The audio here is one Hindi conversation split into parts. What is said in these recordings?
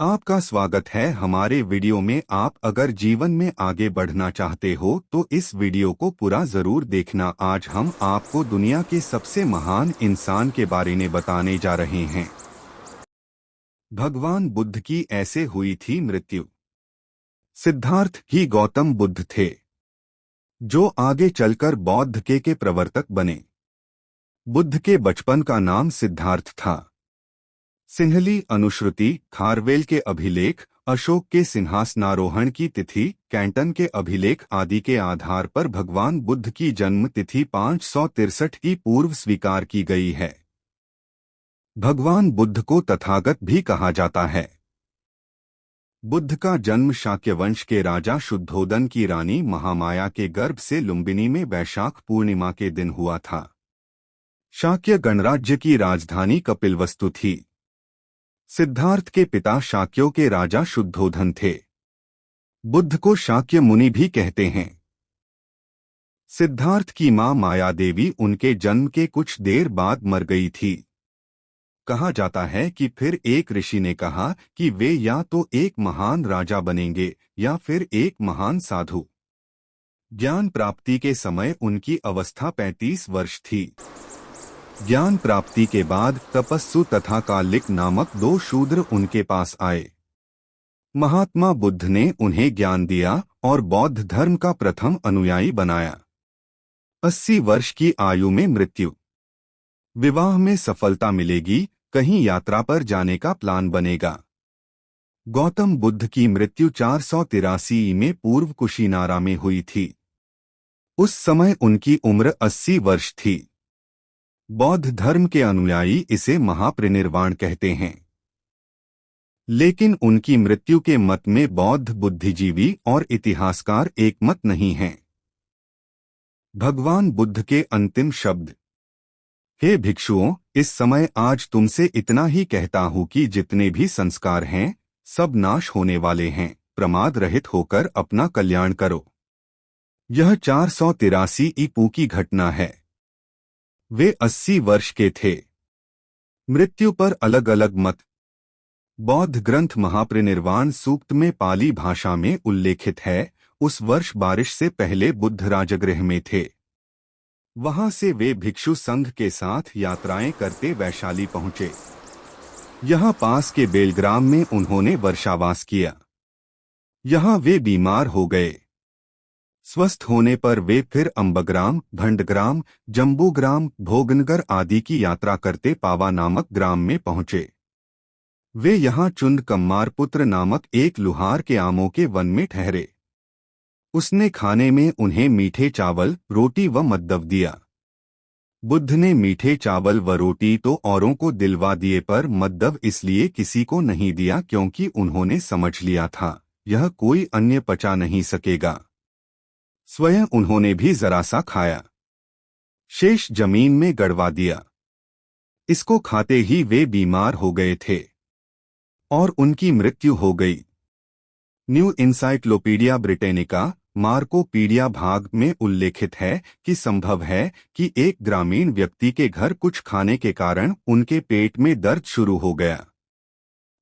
आपका स्वागत है हमारे वीडियो में। आप अगर जीवन में आगे बढ़ना चाहते हो तो इस वीडियो को पूरा जरूर देखना। आज हम आपको दुनिया के सबसे महान इंसान के बारे में बताने जा रहे हैं। भगवान बुद्ध की ऐसे हुई थी मृत्यु। सिद्धार्थ ही गौतम बुद्ध थे, जो आगे चलकर बौद्ध के प्रवर्तक बने। बुद्ध के बचपन का नाम सिद्धार्थ था। सिंहली, अनुश्रुति, खारवेल के अभिलेख, अशोक के सिंहासनारोहण की तिथि, कैंटन के अभिलेख आदि के आधार पर भगवान बुद्ध की जन्म तिथि 563 की पूर्व स्वीकार की गई है। भगवान बुद्ध को तथागत भी कहा जाता है। बुद्ध का जन्म शाक्य वंश के राजा शुद्धोदन की रानी महामाया के गर्भ से लुम्बिनी में वैशाख पूर्णिमा के दिन हुआ था। शाक्य गणराज्य की राजधानी कपिलवस्तु थी। सिद्धार्थ के पिता शाक्यों के राजा शुद्धोधन थे। बुद्ध को शाक्य मुनि भी कहते हैं। सिद्धार्थ की मां माया देवी उनके जन्म के कुछ देर बाद मर गई थी। कहा जाता है कि फिर एक ऋषि ने कहा कि वे या तो एक महान राजा बनेंगे या फिर एक महान साधु। ज्ञान प्राप्ति के समय उनकी अवस्था 35 वर्ष थी। ज्ञान प्राप्ति के बाद तपस्सु तथा कालिक नामक 2 शूद्र उनके पास आए। महात्मा बुद्ध ने उन्हें ज्ञान दिया और बौद्ध धर्म का प्रथम अनुयायी बनाया। 80 वर्ष की आयु में मृत्यु। विवाह में सफलता मिलेगी, कहीं यात्रा पर जाने का प्लान बनेगा। गौतम बुद्ध की मृत्यु 483 में पूर्व कुशीनारा में हुई थी। उस समय उनकी उम्र 80 वर्ष थी। बौद्ध धर्म के अनुयायी इसे महापरिनिर्वाण कहते हैं। लेकिन उनकी मृत्यु के मत में बौद्ध बुद्धिजीवी और इतिहासकार एकमत नहीं हैं। भगवान बुद्ध के अंतिम शब्द। हे भिक्षुओं, इस समय आज तुमसे इतना ही कहता हूँ कि जितने भी संस्कार हैं सब नाश होने वाले हैं। प्रमाद रहित होकर अपना कल्याण करो। यह 483 ईपू की घटना है। वे 80 वर्ष के थे। मृत्यु पर अलग अलग मत। बौद्ध ग्रंथ महापरिनिर्वाण सूक्त में पाली भाषा में उल्लेखित है। उस वर्ष बारिश से पहले बुद्ध राजगृह में थे। वहां से वे भिक्षु संघ के साथ यात्राएं करते वैशाली पहुंचे। यहां पास के बेलग्राम में उन्होंने वर्षावास किया। यहां वे बीमार हो गए। स्वस्थ होने पर वे फिर अम्बग्राम, भंडग्राम, जम्बूग्राम, भोगनगर आदि की यात्रा करते पावा नामक ग्राम में पहुंचे। वे यहां चुंद कम्मार पुत्र नामक एक लुहार के आमों के वन में ठहरे। उसने खाने में उन्हें मीठे चावल, रोटी व मद्दव दिया। बुद्ध ने मीठे चावल व रोटी तो औरों को दिलवा दिए, पर मद्दव इसलिए किसी को नहीं दिया क्योंकि उन्होंने समझ लिया था यह कोई अन्य पचा नहीं सकेगा। स्वयं उन्होंने भी जरा सा खाया, शेष जमीन में गड़वा दिया। इसको खाते ही वे बीमार हो गए थे और उनकी मृत्यु हो गई। न्यू इंसाइक्लोपीडिया ब्रिटेनिका मार्कोपीडिया भाग में उल्लेखित है कि संभव है कि एक ग्रामीण व्यक्ति के घर कुछ खाने के कारण उनके पेट में दर्द शुरू हो गया।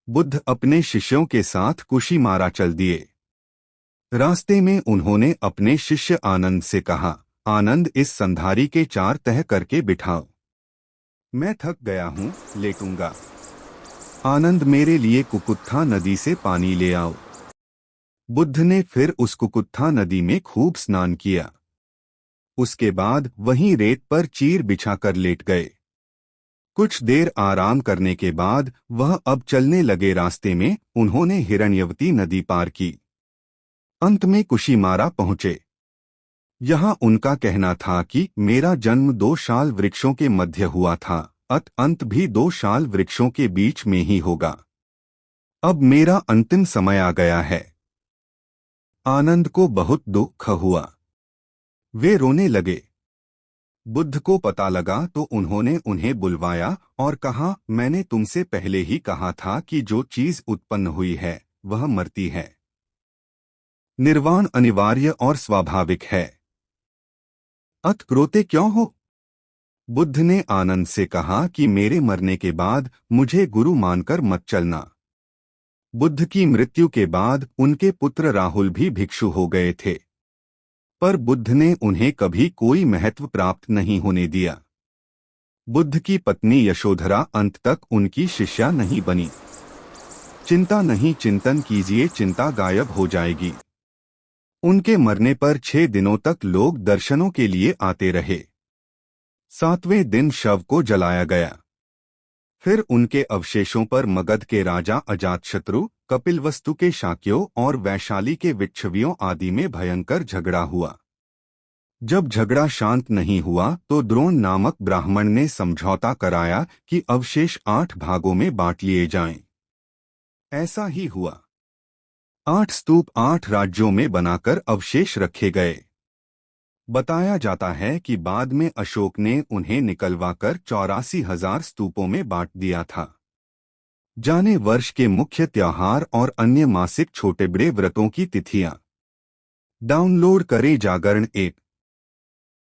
बुद्ध अपने शिष्यों के साथ कुशीमारा चल दिए। रास्ते में उन्होंने अपने शिष्य आनंद से कहा, आनंद, इस संधारी के 4 तह करके बिठाओ। मैं थक गया हूँ, लेटूंगा। आनंद, मेरे लिए कुकुत्था नदी से पानी ले आओ। बुद्ध ने फिर उस कुकुत्था नदी में खूब स्नान किया। उसके बाद वहीं रेत पर चीर बिछाकर लेट गए। कुछ देर आराम करने के बाद वह अब चलने लगे। रास्ते में उन्होंने हिरण्यवती नदी पार की। अंत में कुशीमारा पहुंचे। यहाँ उनका कहना था कि मेरा जन्म 2 शाल वृक्षों के मध्य हुआ था, अंत भी 2 शाल वृक्षों के बीच में ही होगा। अब मेरा अंतिम समय आ गया है। आनंद को बहुत दुख हुआ। वे रोने लगे। बुद्ध को पता लगा तो उन्होंने उन्हें बुलवाया और कहा, मैंने तुमसे पहले ही कहा था कि जो चीज उत्पन्न हुई है वह मरती है। निर्वाण अनिवार्य और स्वाभाविक है। रोते क्यों हो? बुद्ध ने आनंद से कहा कि मेरे मरने के बाद मुझे गुरु मानकर मत चलना। बुद्ध की मृत्यु के बाद उनके पुत्र राहुल भी भिक्षु हो गए थे, पर बुद्ध ने उन्हें कभी कोई महत्व प्राप्त नहीं होने दिया। बुद्ध की पत्नी यशोधरा अंत तक उनकी शिष्या नहीं बनी। चिंता नहीं, चिंतन कीजिए, चिंता गायब हो जाएगी। उनके मरने पर 6 दिनों तक लोग दर्शनों के लिए आते रहे। 7वें दिन शव को जलाया गया। फिर उनके अवशेषों पर मगध के राजा अजातशत्रु, कपिलवस्तु के शाक्यों और वैशाली के विच्छवियों आदि में भयंकर झगड़ा हुआ। जब झगड़ा शांत नहीं हुआ तो द्रोण नामक ब्राह्मण ने समझौता कराया कि अवशेष 8 भागों में बांट लिए जाएं। ऐसा ही हुआ। 8 स्तूप 8 राज्यों में बनाकर अवशेष रखे गए। बताया जाता है कि बाद में अशोक ने उन्हें निकलवाकर 84,000 स्तूपों में बांट दिया था। जाने वर्ष के मुख्य त्योहार और अन्य मासिक छोटे बड़े व्रतों की तिथियां। डाउनलोड करें जागरण ऐप।